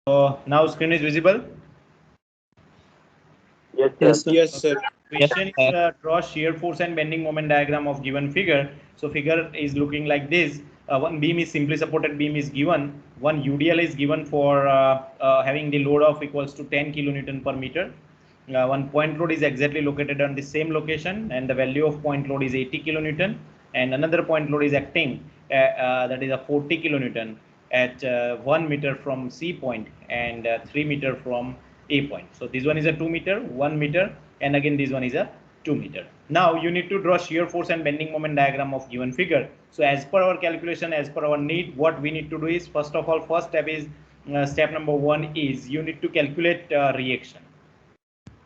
So now screen is visible. Yes, sir. Yes, sir. Yes, sir. Question is draw shear force and bending moment diagram of given figure. So figure is looking like this. One beam is simply supported beam is given. One UDL is given for having the load of equals to 10 kilonewton per meter. One point load is exactly located on the same location, and the value of point load is 80 kilonewton. And another point load is acting that is a 40 kilonewton at 1 meter from C point and 3 meter from A point. So this one is a 2 meter, 1 meter, and again this one is a 2 meter. Now you need to draw shear force and bending moment diagram of given figure. So as per our calculation, as per our need, what we need to do is, first of all, first step is step number 1 is you need to calculate reaction.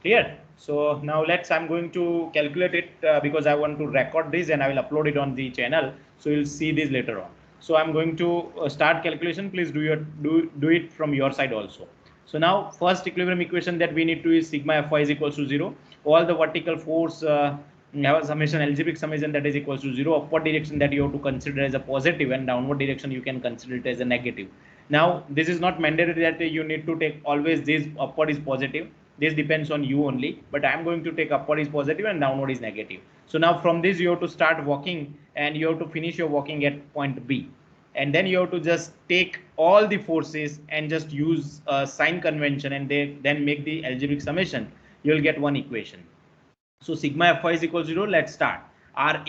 Clear? So now I'm going to calculate it because I want to record this and I will upload it on the channel. So you'll see this later on. So I'm going to start calculation. Please do it from your side also. So now first equilibrium equation that we need to is sigma Fy is equals to 0. All the vertical force have a summation, algebraic summation that is equals to 0. Upward direction that you have to consider as a positive, and downward direction you can consider it as a negative. Now this is not mandatory that you need to take always this upward is positive. This depends on you only, but I am going to take upward is positive and downward is negative. So now from this you have to start walking and you have to finish your walking at point B, and then you have to just take all the forces and just use a sign convention and then make the algebraic summation. You will get one equation. So sigma Fy is equal to 0. Let's start. RA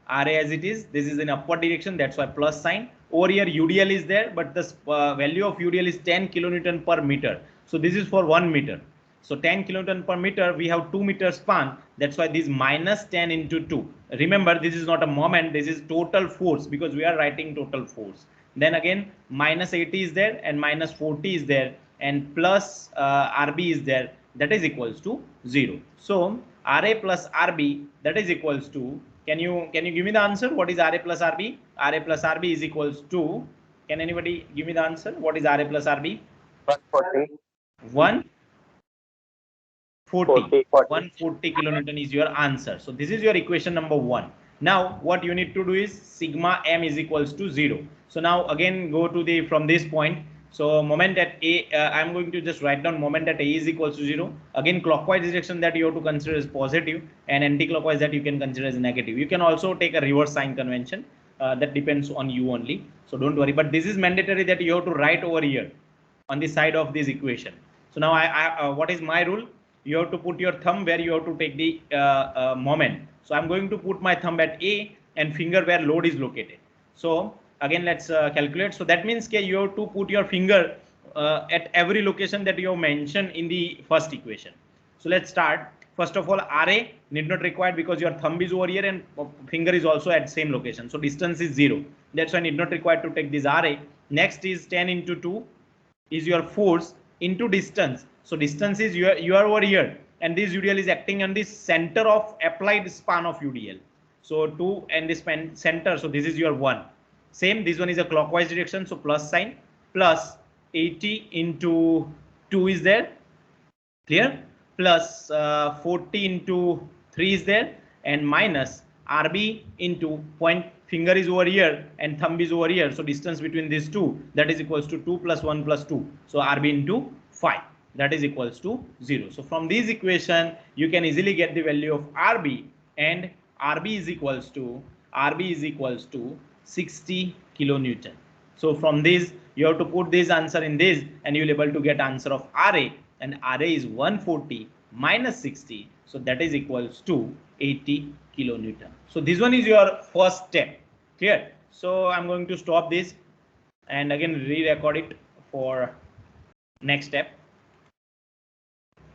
as it is, this is in upward direction, that's why plus sign. Over here UDL is there, but the value of UDL is 10 kilonewton per meter. So this is for 1 meter. So 10 kilonewton per meter, we have 2 meter span. That's why this minus 10 into 2. Remember, this is not a moment, this is total force because we are writing total force. Then again, minus 80 is there and minus 40 is there and plus RB is there. That is equals to 0. So RA plus RB that is equals to, can you give me the answer? What is RA plus RB? RA plus RB is equals to, can anybody give me the answer? What is RA plus RB? 140. 140. 140 kilonewton is your answer. So this is your equation number 1. Now what you need to do is sigma m is equals to 0. So now again go to the from this point. So moment at A, I'm going to just write down moment at A is equals to 0. Again, clockwise direction that you have to consider as positive, and anti-clockwise that you can consider as negative. You can also take a reverse sign convention. That depends on you only. So don't worry. But this is mandatory that you have to write over here on the side of this equation. So now what is my rule? You have to put your thumb where you have to take the moment. So I'm going to put my thumb at A and finger where load is located. So again, let's calculate. So that means you have to put your finger at every location that you have mentioned in the first equation. So let's start. First of all, RA need not required because your thumb is over here and finger is also at same location. So distance is 0. That's why need not required to take this RA. Next is 10 into 2 is your force into distance. So distance is you are over here, and this UDL is acting on the center of applied span of UDL. So 2 and this center. So this is your 1. Same, this one is a clockwise direction. So plus sign, plus 80 into 2 is there. Clear? Plus 40 into 3 is there, and minus RB into point finger is over here and thumb is over here. So distance between these two, that is equals to 2 plus 1 plus 2. So RB into 5, that is equals to 0. So from this equation, you can easily get the value of RB, and RB is equals to 60 kilonewton. So from this, you have to put this answer in this, and you'll be able to get answer of RA, and RA is 140 minus 60. So that is equals to 80 kilonewton. So this one is your first step. Clear? So I'm going to stop this and again re-record it for next step.